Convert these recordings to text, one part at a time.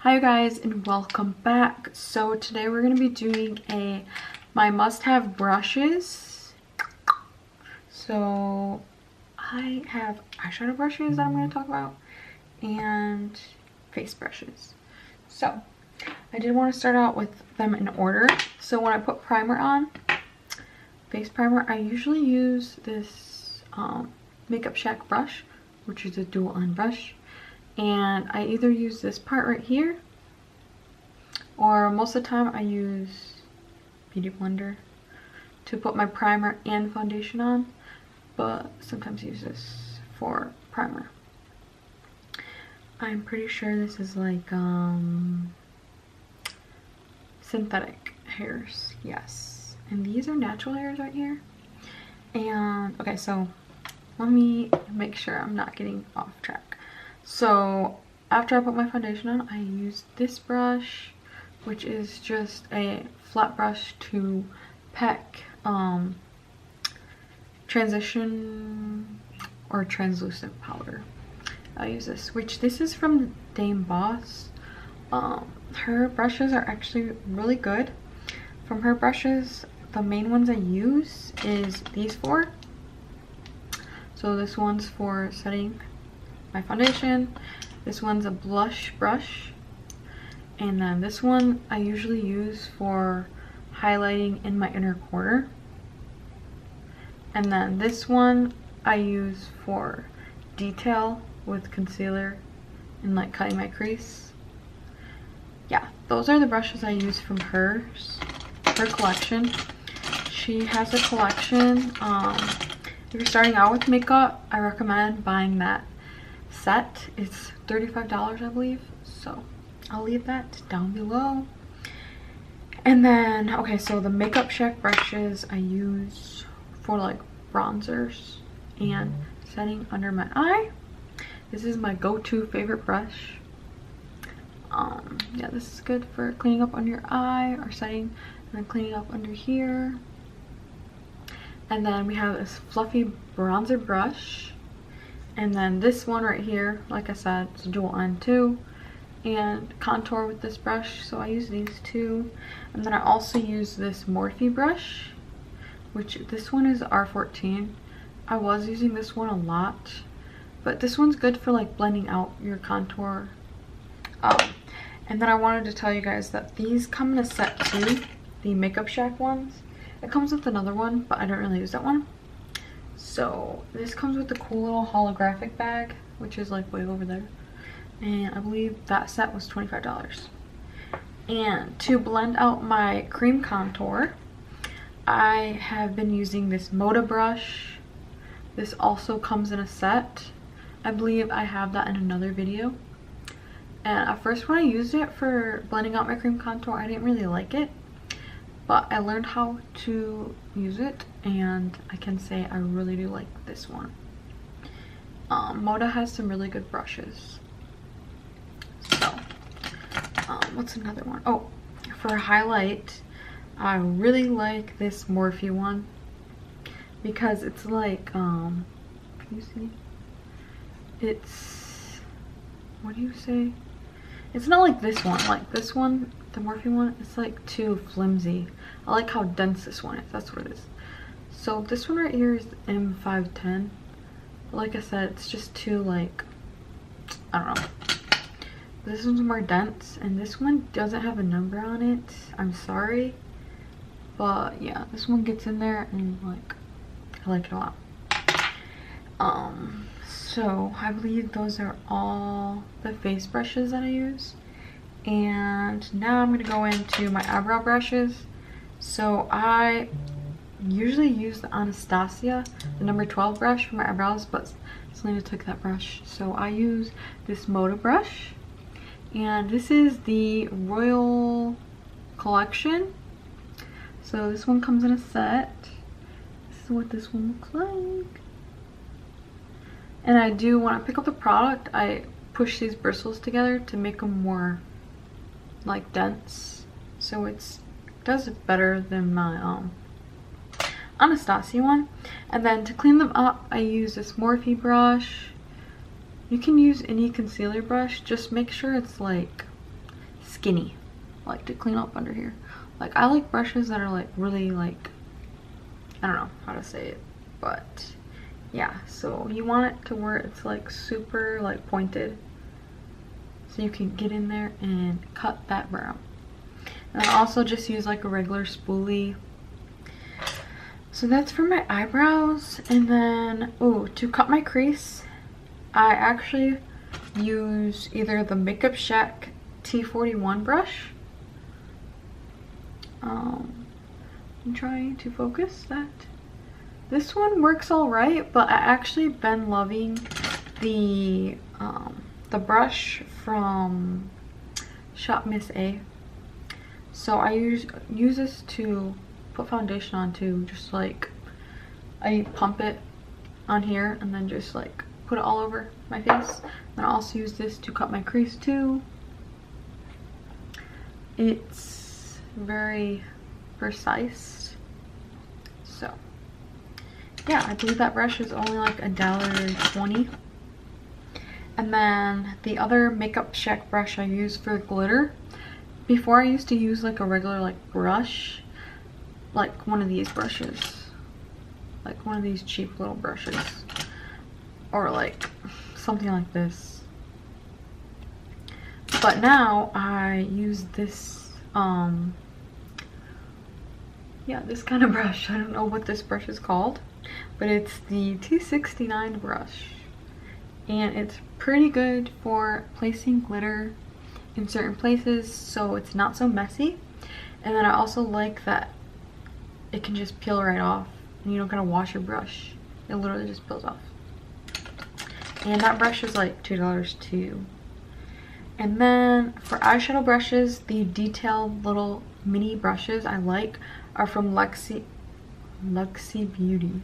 Hi you guys and welcome back. So today we're going to be doing my must-have brushes. So I have eyeshadow brushes that I'm going to talk about and face brushes. So I did want to start out with them in order. So when I put primer on, face primer, I usually use this Makeup Shack brush, which is a dual end brush. And I either use this part right here, or most of the time I use Beauty Blender to put my primer and foundation on, but sometimes I use this for primer. I'm pretty sure this is like synthetic hairs, yes. And these are natural hairs right here. And okay, so let me make sure I'm not getting off track. So after I put my foundation on, I use this brush, which is just a flat brush to pack transition or translucent powder. I'll use this, which this is from Dameboss. Her brushes are actually really good. From her brushes, the main ones I use is these four. So this one's for setting my foundation, this one's a blush brush, and then this one I usually use for highlighting in my inner corner, and then this one I use for detail with concealer and like cutting my crease. Yeah, those are the brushes I use from her collection. She has a collection. If you're starting out with makeup, I recommend buying that set. It's $35, I believe, so I'll leave that down below. And then okay, so the Makeup Shack brushes I use for like bronzers and setting under my eye. This is my go-to favorite brush. Yeah, this is good for cleaning up under your eye or setting and then cleaning up under here. And then we have this fluffy bronzer brush. And then this one right here, like I said, it's a dual end too. And contour with this brush, so I use these two. And then I also use this Morphe brush, which this one is R14. I was using this one a lot, but this one's good for like blending out your contour. And then I wanted to tell you guys that these come in a set too, the Makeup Shack ones. It comes with another one, but I don't really use that one. So this comes with the cool little holographic bag, which is like way over there. And I believe that set was $25. And to blend out my cream contour, I have been using this Moda brush. This also comes in a set. I believe I have that in another video. And at first when I used it for blending out my cream contour, I didn't really like it. But I learned how to use it, and I can say I really do like this one. Moda has some really good brushes. So, what's another one? Oh, for highlight, I really like this Morphe one because it's like, can you see? It's, what do you say? It's not like this one. Like this one, the Morphe one, it's like too flimsy. I like how dense this one is. That's what it is. So this one right here is M510. But like I said, it's just too like, I don't know. This one's more dense, and this one doesn't have a number on it. I'm sorry. But yeah, this one gets in there and like, I like it a lot. So I believe those are all the face brushes that I use. And now I'm going to go into my eyebrow brushes. So I usually use the Anastasia, the number 12 brush for my eyebrows, but Selena took that brush. So I use this Moda brush. And this is the Royal Collection. So this one comes in a set. This is what this one looks like. And I do, when I pick up the product, I push these bristles together to make them more like dense, so it does it better than my Anastasia one. And then to clean them up, I use this Morphe brush. You can use any concealer brush, just make sure it's like skinny. I like to clean up under here. Like, I like brushes that are like really like, I don't know how to say it, but yeah. So you want it to where it's like super like pointed, so you can get in there and cut that brow. And I also just use like a regular spoolie. So that's for my eyebrows. And then, oh, to cut my crease, I actually use either the Makeup Shack T41 brush. I'm trying to focus that. This one works all right, but I actually been loving the brush from Shop Miss A. So I use this to put foundation on too. Just like, I pump it on here and then just like put it all over my face. And I also use this to cut my crease too. It's very precise. So yeah, I believe that brush is only like $1.20. And then the other Makeup Shack brush I use for glitter. Before I used to use like a regular like brush, like one of these brushes, like one of these cheap little brushes, or like something like this. But now I use this yeah, this kind of brush. I don't know what this brush is called, but it's the 269 brush, and it's pretty good for placing glitter in certain places, so it's not so messy. And then I also like that it can just peel right off, and you don't gotta wash your brush. It literally just peels off. And that brush is like $2 too. And then for eyeshadow brushes, the detailed little mini brushes I like are from Luxie Beauty.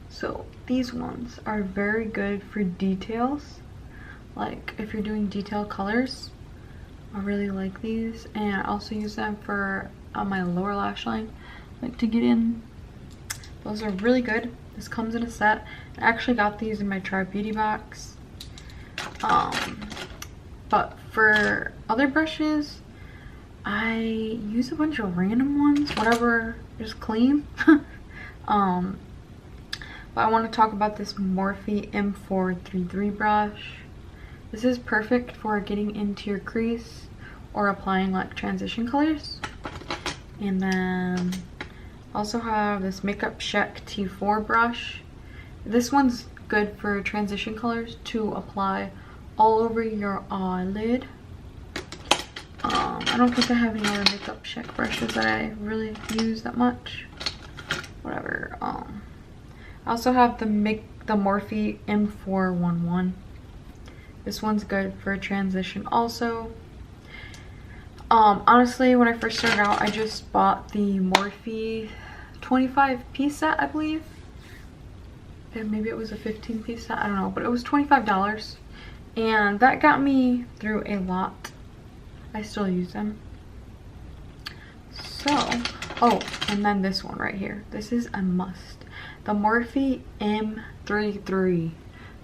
So these ones are very good for details. Like if you're doing detail colors, I really like these. And I also use them for my lower lash line, like to get in. Those are really good. This comes in a set. I actually got these in my Try Beauty box. But for other brushes, I use a bunch of random ones, whatever is clean. But I want to talk about this Morphe M433 brush. This is perfect for getting into your crease or applying like transition colors. And then also have this Makeup Shack T4 brush. This one's good for transition colors to apply all over your eyelid. I don't think I have any other Makeup Shack brushes that I really use that much. Whatever. I also have the Morphe M411. This one's good for transition also. Honestly, when I first started out, I just bought the Morphe 25-piece set, I believe. And maybe it was a 15-piece set, I don't know, but it was $25. And that got me through a lot. I still use them. So, oh, and then this one right here. This is a must. The Morphe M33.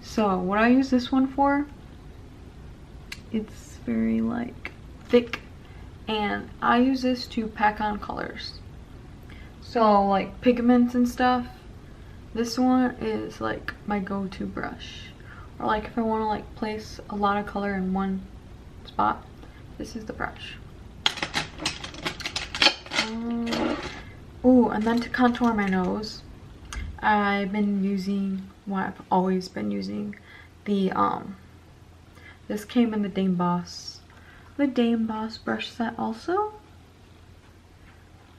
So, what I use this one for, it's very like thick, and I use this to pack on colors. So like pigments and stuff, this one is like my go-to brush. Or like if I want to like place a lot of color in one spot, this is the brush. Oh, and then to contour my nose, I've been using what I've always been using, the this came in the Dameboss brush set also.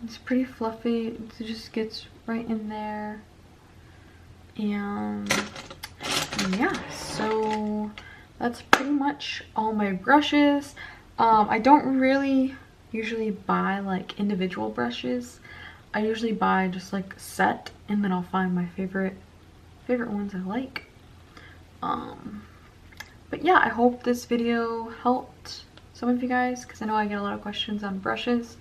It's pretty fluffy. It just gets right in there. And yeah, so that's pretty much all my brushes. I don't really usually buy like individual brushes. I usually buy just like a set, and then I'll find my favorite ones I like. But yeah, I hope this video helped some of you guys, because I know I get a lot of questions on brushes.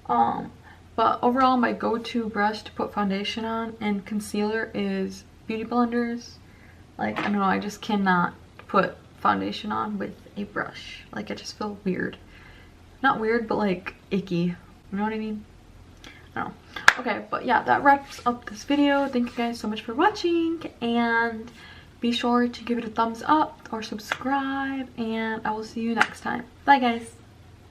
But overall, my go-to brush to put foundation on and concealer is beauty blenders. Like, I don't know, I just cannot put foundation on with a brush. Like, I just feel weird. not weird, but like icky. You know what I mean? I don't know. Okay, but yeah, that wraps up this video. Thank you guys so much for watching, and be sure to give it a thumbs up or subscribe, and I will see you next time. Bye guys.